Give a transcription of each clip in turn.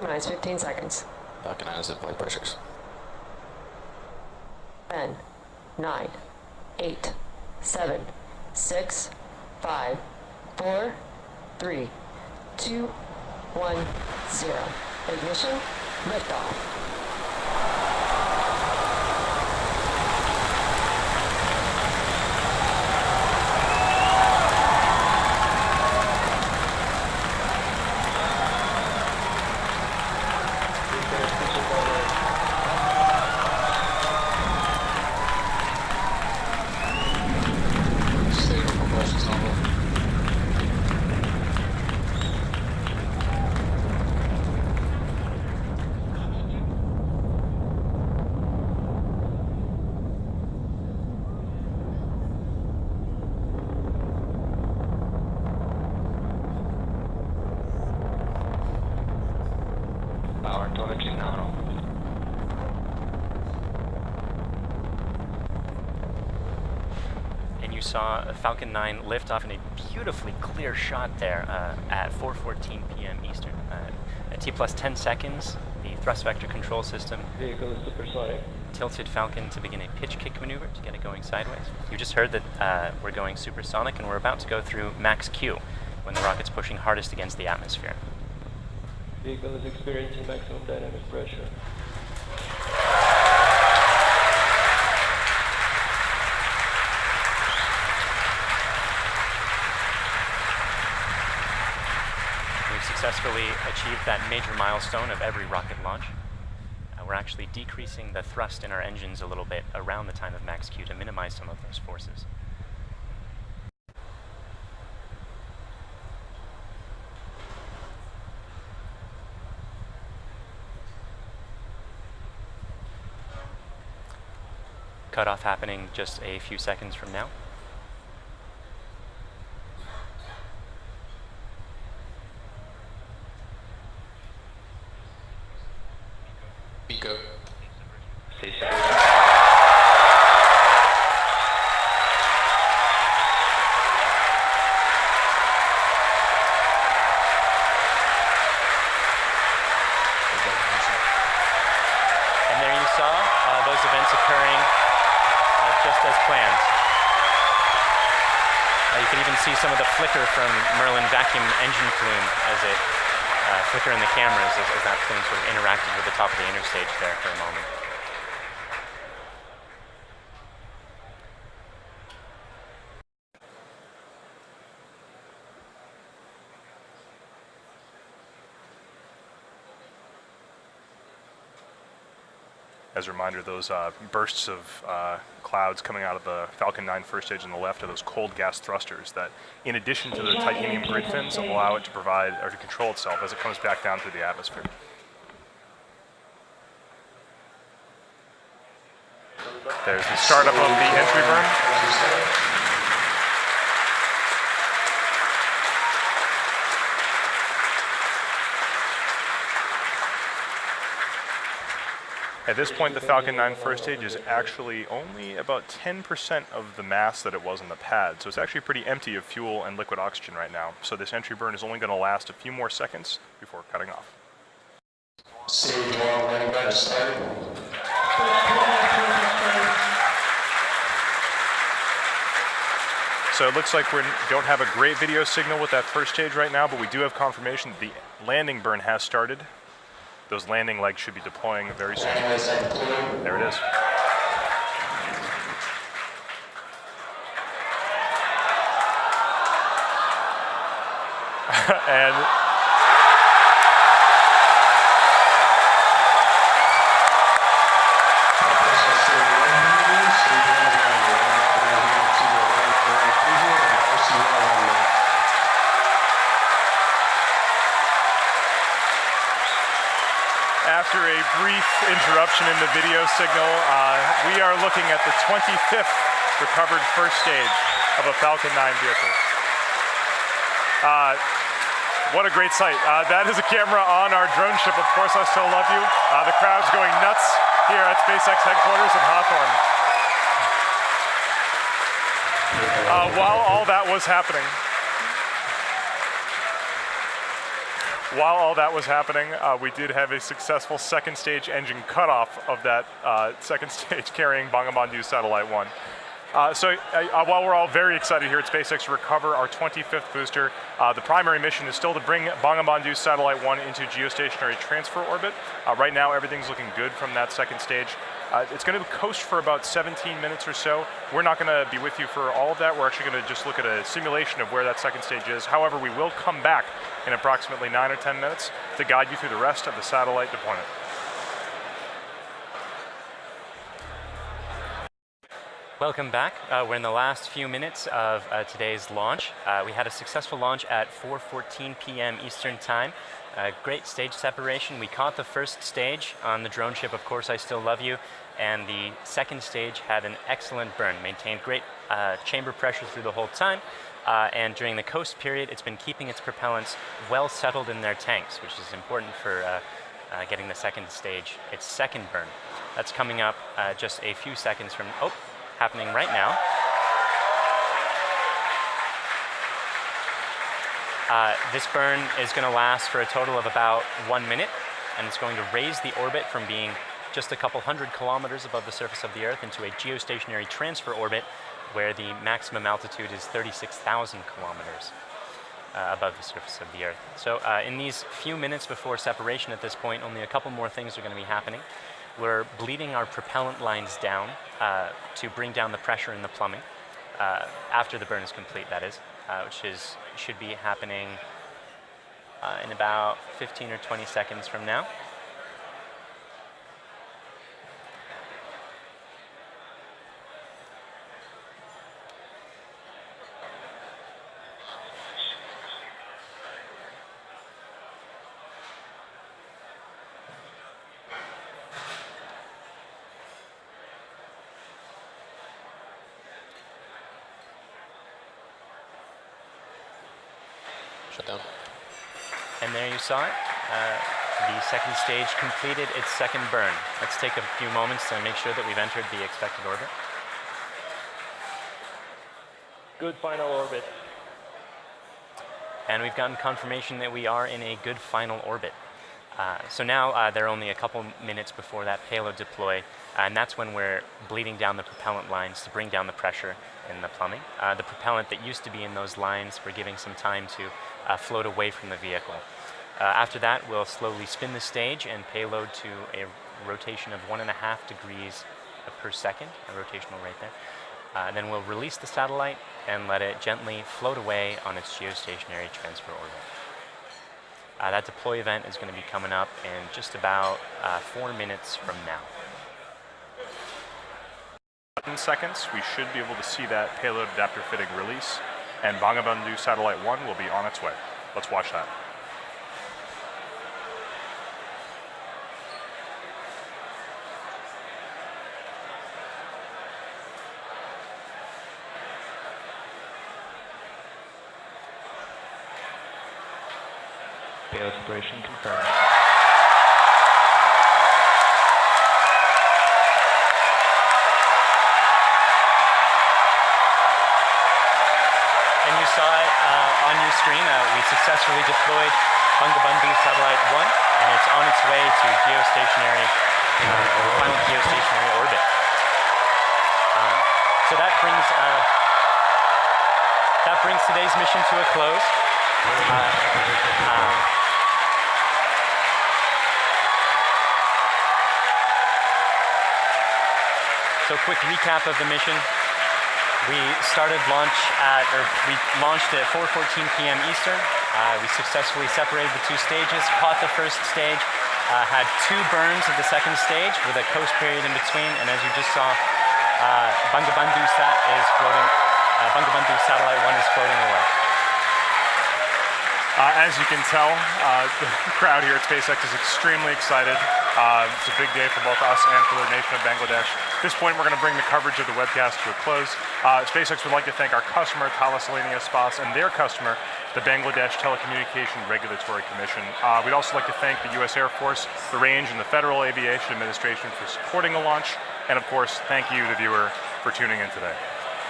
Minus 15 seconds. Falcon 9 is at flight pressures. 10, 9, 8, 7, 6, 5, 4, 3, 2, 1, 0. Ignition, liftoff. Power telemetry nominal. And you saw a Falcon 9 lift off in a beautifully clear shot there at 4:14 p.m. Eastern. At T plus 10 seconds, the thrust vector control system Vehicle is supersonic. tilted Falcon to begin a pitch kick maneuver to get it going sideways. You just heard that we're going supersonic and we're about to go through max Q when the rocket's pushing hardest against the atmosphere. Vehicle is experiencing maximum dynamic pressure. We've successfully achieved that major milestone of every rocket launch. We're actually decreasing the thrust in our engines a little bit around the time of max Q to minimize some of those forces. Cutoff happening just a few seconds from now. Pico. And there you saw those events occurring just as planned. You can even see some of the flicker from Merlin vacuum engine plume as it flicker in the cameras as that plume sort of interacted with the top of the interstage there for a moment. As a reminder, those bursts of clouds coming out of the Falcon 9 first stage on the left are those cold gas thrusters that, in addition to the titanium grid fins, allow it to provide or to control itself as it comes back down through the atmosphere. There's the startup of the entry burn. At this point, the Falcon 9 first stage is actually only about 10% of the mass that it was on the pad, so it's actually pretty empty of fuel and liquid oxygen right now. So this entry burn is only going to last a few more seconds before cutting off. Stage 1 landing burn started. So it looks like we don't have a great video signal with that first stage right now, but we do have confirmation that the landing burn has started. Those landing legs should be deploying very soon. There it is. And after a brief interruption in the video signal, we are looking at the 25th recovered first stage of a Falcon 9 vehicle. What a great sight. That is a camera on our drone ship, Of Course I Still Love You. The crowd's going nuts here at SpaceX headquarters in Hawthorne. While all that was happening, while all that was happening, we did have a successful second stage engine cutoff of that second stage carrying Bangabandhu Satellite-1. While we're all very excited here at SpaceX to recover our 25th booster, the primary mission is still to bring Bangabandhu Satellite-1 into geostationary transfer orbit. Right now, everything's looking good from that second stage. It's going to coast for about 17 minutes or so. We're not going to be with you for all of that. We're actually going to just look at a simulation of where that second stage is. However, we will come back in approximately 9 or 10 minutes to guide you through the rest of the satellite deployment. Welcome back. We're in the last few minutes of today's launch. We had a successful launch at 4:14 p.m. Eastern Time. Great stage separation. We caught the first stage on the drone ship, Of Course I Still Love You, and the second stage had an excellent burn, maintained great chamber pressure through the whole time, and during the coast period, it's been keeping its propellants well settled in their tanks, which is important for getting the second stage, its second burn. That's coming up just a few seconds from, happening right now. This burn is going to last for a total of about 1 minute, and it's going to raise the orbit from being just a couple hundred kilometers above the surface of the Earth into a geostationary transfer orbit where the maximum altitude is 36,000 kilometers above the surface of the Earth. So in these few minutes before separation at this point, only a couple more things are going to be happening. We're bleeding our propellant lines down to bring down the pressure in the plumbing after the burn is complete, that is, which should be happening in about 15 or 20 seconds from now. Down. And there you saw it. The second stage completed its second burn. Let's take a few moments to make sure that we've entered the expected orbit. Good final orbit. And we've gotten confirmation that we are in a good final orbit. So now there are only a couple minutes before that payload deploy, and that's when we're bleeding down the propellant lines to bring down the pressure in the plumbing. The propellant that used to be in those lines, we're giving some time to float away from the vehicle. After that, we'll slowly spin the stage and payload to a rotation of 1.5 degrees per second, a rotational rate there. Then we'll release the satellite and let it gently float away on its geostationary transfer orbit. That deploy event is going to be coming up in just about 4 minutes from now. In seconds, we should be able to see that payload adapter fitting release, and Bangabandhu Satellite-1 will be on its way. Let's watch that. Payload separation confirmed. And you saw it on your screen. We successfully deployed Bangabandhu Satellite-1, and it's on its way to geostationary, final geostationary orbit. So that brings today's mission to a close. So quick recap of the mission. We launched at 4:14 p.m. Eastern. We successfully separated the two stages, caught the first stage, had 2 burns of the second stage with a coast period in between, and as you just saw, Bangabandhu Satellite-1 is floating away. As you can tell, the crowd here at SpaceX is extremely excited. It's a big day for both us and for the nation of Bangladesh. At this point, we're going to bring the coverage of the webcast to a close. SpaceX would like to thank our customer, Thalassania Spas, and their customer, the Bangladesh Telecommunication Regulatory Commission. We'd also like to thank the U.S. Air Force, the Range, and the Federal Aviation Administration for supporting the launch. And of course, thank you, the viewer, for tuning in today.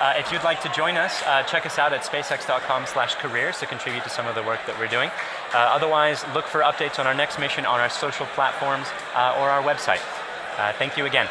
If you'd like to join us, check us out at spacex.com/careers to contribute to some of the work that we're doing. Otherwise, look for updates on our next mission on our social platforms or our website. Thank you again.